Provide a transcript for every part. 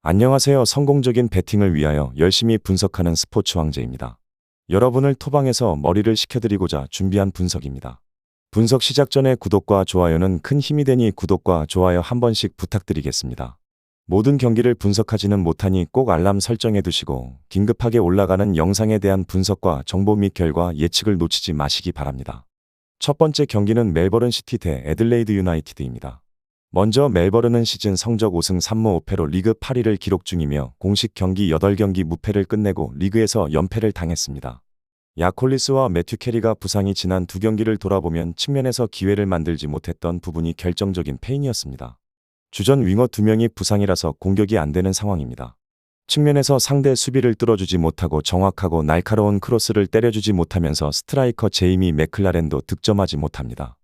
안녕하세요. 성공적인 배팅을 위하여 열심히 분석하는 스포츠 황제입니다. 여러분을 토방에서 머리를 식혀드리고자 준비한 분석입니다. 분석 시작 전에 구독과 좋아요는 큰 힘이 되니 구독과 좋아요 한 번씩 부탁드리겠습니다. 모든 경기를 분석하지는 못하니 꼭 알람 설정해 두시고 긴급하게 올라가는 영상에 대한 분석과 정보 및 결과 예측을 놓치지 마시기 바랍니다. 첫 번째 경기는 멜버른 시티 대 애들레이드 유나이티드입니다. 먼저 멜버른은 시즌 성적 5승 3무 5패로 리그 8위를 기록 중이며 공식 경기 8경기 무패를 끝내고 리그에서 연패를 당했습니다. 야콜리스와 매튜 캐리가 부상이 지난 두 경기를 돌아보면 측면에서 기회를 만들지 못했던 부분이 결정적인 패인이었습니다. 주전 윙어 2명이 부상이라서 공격이 안 되는 상황입니다. 측면에서 상대 수비를 뚫어주지 못하고 정확하고 날카로운 크로스를 때려주지 못하면서 스트라이커 제이미 맥클라렌도 득점하지 못합니다.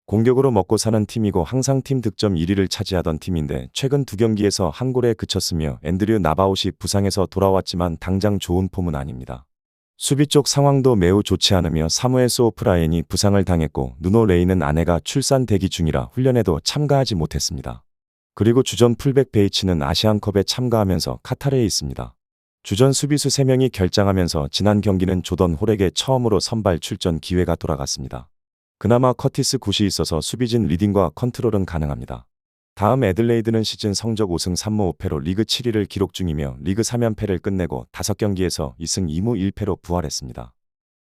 공격으로 먹고 사는 팀이고 항상 팀 득점 1위를 차지하던 팀인데 최근 두 경기에서 한 골에 그쳤으며 앤드류 나바웃이 부상해서 돌아왔지만 당장 좋은 폼은 아닙니다. 수비 쪽 상황도 매우 좋지 않으며 사무엘 소프라엔이 부상을 당했고 누노 레이는 아내가 출산 대기 중이라 훈련에도 참가하지 못했습니다. 그리고 주전 풀백 베이치는 아시안컵에 참가하면서 카타르에 있습니다. 주전 수비수 3명이 결장하면서 지난 경기는 조던 홀에게 처음으로 선발 출전 기회가 돌아갔습니다. 그나마 커티스 굿이 있어서 수비진 리딩과 컨트롤은 가능합니다. 다음 애들레이드는 시즌 성적 5승 3무 5패로 리그 7위를 기록 중이며 리그 3연패를 끝내고 5경기에서 2승 2무 1패로 부활했습니다.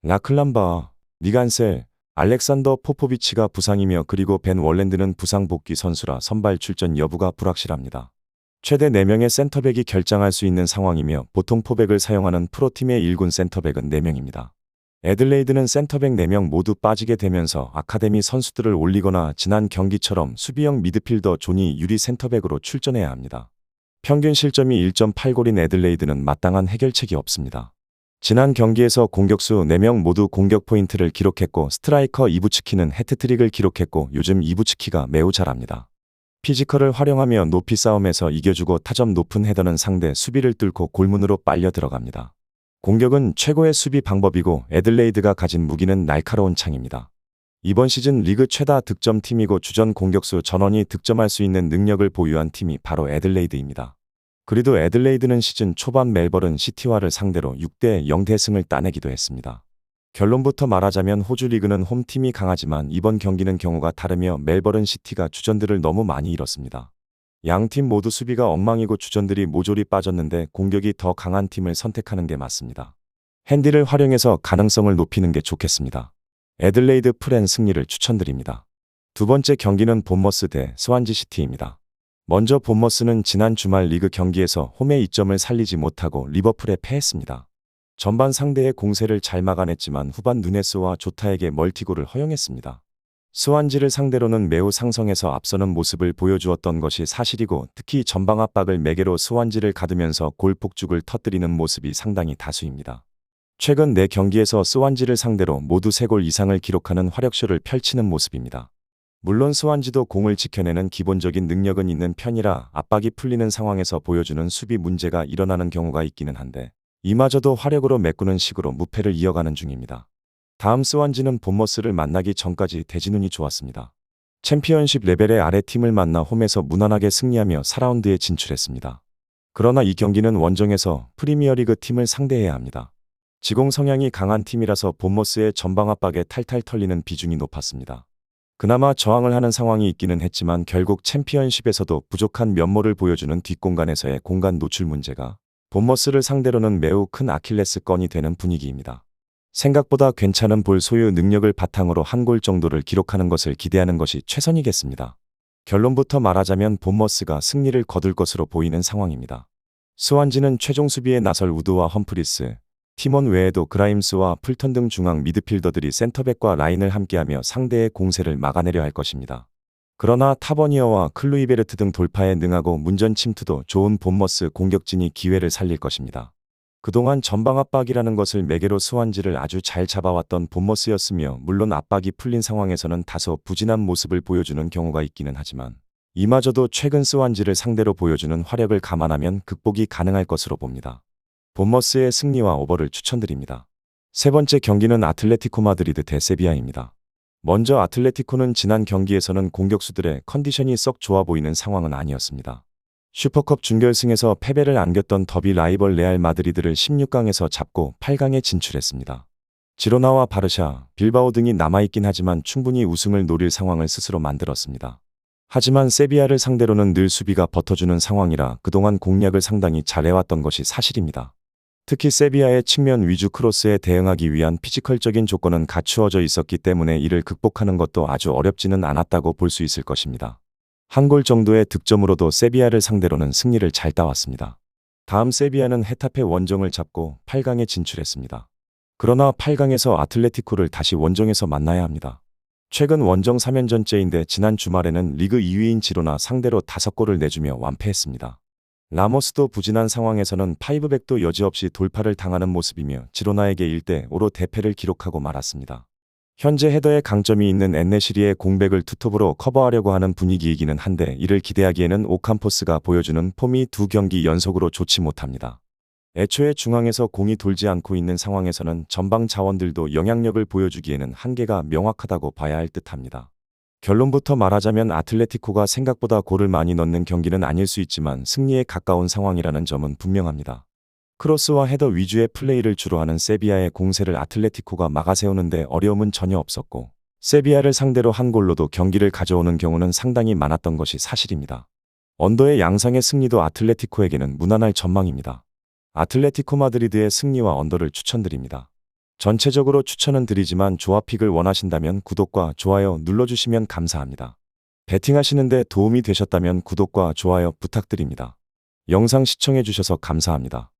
라클람바, 니간셀, 알렉산더 포포비치가 부상이며 그리고 벤 월랜드는 부상 복귀 선수라 선발 출전 여부가 불확실합니다. 최대 4명의 센터백이 결장할 수 있는 상황이며 보통 포백을 사용하는 프로팀의 1군 센터백은 4명입니다. 애들레이드는 센터백 4명 모두 빠지게 되면서 아카데미 선수들을 올리거나 지난 경기처럼 수비형 미드필더 존이 유리 센터백으로 출전해야 합니다. 평균 실점이 1.8골인 애들레이드는 마땅한 해결책이 없습니다. 지난 경기에서 공격수 4명 모두 공격 포인트를 기록했고 스트라이커 이부츠키는 해트트릭을 기록했고 요즘 이부츠키가 매우 잘합니다. 피지컬을 활용하며 높이 싸움에서 이겨주고 타점 높은 헤더는 상대 수비를 뚫고 골문으로 빨려 들어갑니다. 공격은 최고의 수비 방법이고 애들레이드가 가진 무기는 날카로운 창입니다. 이번 시즌 리그 최다 득점팀이고 주전 공격수 전원이 득점할 수 있는 능력을 보유한 팀이 바로 애들레이드입니다. 그래도 애들레이드는 시즌 초반 멜버른 시티와를 상대로 6대 0 대승을 따내기도 했습니다. 결론부터 말하자면 호주 리그는 홈팀이 강하지만 이번 경기는 경우가 다르며 멜버른 시티가 주전들을 너무 많이 잃었습니다. 양팀 모두 수비가 엉망이고 주전들이 모조리 빠졌는데 공격이 더 강한 팀을 선택하는 게 맞습니다. 핸디를 활용해서 가능성을 높이는 게 좋겠습니다. 애들레이드 프렌 승리를 추천드립니다. 두 번째 경기는 본머스 대 스완지 시티입니다. 먼저 본머스는 지난 주말 리그 경기에서 홈의 이점을 살리지 못하고 리버풀에 패했습니다. 전반 상대의 공세를 잘 막아냈지만 후반 누네스와 조타에게 멀티골을 허용했습니다. 스완지를 상대로는 매우 상성해서 앞서는 모습을 보여주었던 것이 사실이고 특히 전방 압박을 매개로 스완지를 가두면서 골 폭죽을 터뜨리는 모습이 상당히 다수입니다. 최근 4경기에서 스완지를 상대로 모두 3골 이상을 기록하는 활약쇼를 펼치는 모습입니다. 물론 스완지도 공을 지켜내는 기본적인 능력은 있는 편이라 압박이 풀리는 상황에서 보여주는 수비 문제가 일어나는 경우가 있기는 한데 이마저도 화력으로 메꾸는 식으로 무패를 이어가는 중입니다. 다음 스완지는 본머스를 만나기 전까지 대진운이 좋았습니다. 챔피언십 레벨의 아래 팀을 만나 홈에서 무난하게 승리하며 4라운드에 진출했습니다. 그러나 이 경기는 원정에서 프리미어리그 팀을 상대해야 합니다. 지공 성향이 강한 팀이라서 본머스의 전방 압박에 탈탈 털리는 비중이 높았습니다. 그나마 저항을 하는 상황이 있기는 했지만 결국 챔피언십에서도 부족한 면모를 보여주는 뒷공간에서의 공간 노출 문제가 본머스를 상대로는 매우 큰 아킬레스건이 되는 분위기입니다. 생각보다 괜찮은 볼 소유 능력을 바탕으로 한 골 정도를 기록하는 것을 기대하는 것이 최선이겠습니다. 결론부터 말하자면 본머스가 승리를 거둘 것으로 보이는 상황입니다. 스완지는 최종 수비에 나설 우드와 험프리스, 팀원 외에도 그라임스와 풀턴 등 중앙 미드필더들이 센터백과 라인을 함께하며 상대의 공세를 막아내려 할 것입니다. 그러나 타버니어와 클루이베르트 등 돌파에 능하고 문전 침투도 좋은 본머스 공격진이 기회를 살릴 것입니다. 그동안 전방 압박이라는 것을 매개로 스완지를 아주 잘 잡아왔던 본머스였으며 물론 압박이 풀린 상황에서는 다소 부진한 모습을 보여주는 경우가 있기는 하지만 이마저도 최근 스완지를 상대로 보여주는 화력을 감안하면 극복이 가능할 것으로 봅니다. 본머스의 승리와 오버를 추천드립니다. 세 번째 경기는 아틀레티코 마드리드 대 세비야입니다. 먼저 아틀레티코는 지난 경기에서는 공격수들의 컨디션이 썩 좋아 보이는 상황은 아니었습니다. 슈퍼컵 준결승에서 패배를 안겼던 더비 라이벌 레알 마드리드를 16강에서 잡고 8강에 진출했습니다. 지로나와 바르샤, 빌바오 등이 남아있긴 하지만 충분히 우승을 노릴 상황을 스스로 만들었습니다. 하지만 세비야를 상대로는 늘 수비가 버텨주는 상황이라 그동안 공략을 상당히 잘해왔던 것이 사실입니다. 특히 세비야의 측면 위주 크로스에 대응하기 위한 피지컬적인 조건은 갖추어져 있었기 때문에 이를 극복하는 것도 아주 어렵지는 않았다고 볼 수 있을 것입니다. 한 골 정도의 득점으로도 세비야를 상대로는 승리를 잘 따왔습니다. 다음 세비야는 헤타페 원정을 잡고 8강에 진출했습니다. 그러나 8강에서 아틀레티코를 다시 원정에서 만나야 합니다. 최근 원정 3연전째인데 지난 주말에는 리그 2위인 지로나 상대로 5골을 내주며 완패했습니다. 라모스도 부진한 상황에서는 파이브백도 여지없이 돌파를 당하는 모습이며 지로나에게 1대5로 대패를 기록하고 말았습니다. 현재 헤더에 강점이 있는 엔네시리의 공백을 투톱으로 커버하려고 하는 분위기이기는 한데 이를 기대하기에는 오캄포스가 보여주는 폼이 2경기 연속으로 좋지 못합니다. 애초에 중앙에서 공이 돌지 않고 있는 상황에서는 전방 자원들도 영향력을 보여주기에는 한계가 명확하다고 봐야 할 듯합니다. 결론부터 말하자면 아틀레티코가 생각보다 골을 많이 넣는 경기는 아닐 수 있지만 승리에 가까운 상황이라는 점은 분명합니다. 크로스와 헤더 위주의 플레이를 주로 하는 세비야의 공세를 아틀레티코가 막아세우는데 어려움은 전혀 없었고 세비야를 상대로 한 골로도 경기를 가져오는 경우는 상당히 많았던 것이 사실입니다. 언더의 양상의 승리도 아틀레티코에게는 무난할 전망입니다. 아틀레티코 마드리드의 승리와 언더를 추천드립니다. 전체적으로 추천은 드리지만 조합픽을 원하신다면 구독과 좋아요 눌러주시면 감사합니다. 베팅하시는데 도움이 되셨다면 구독과 좋아요 부탁드립니다. 영상 시청해주셔서 감사합니다.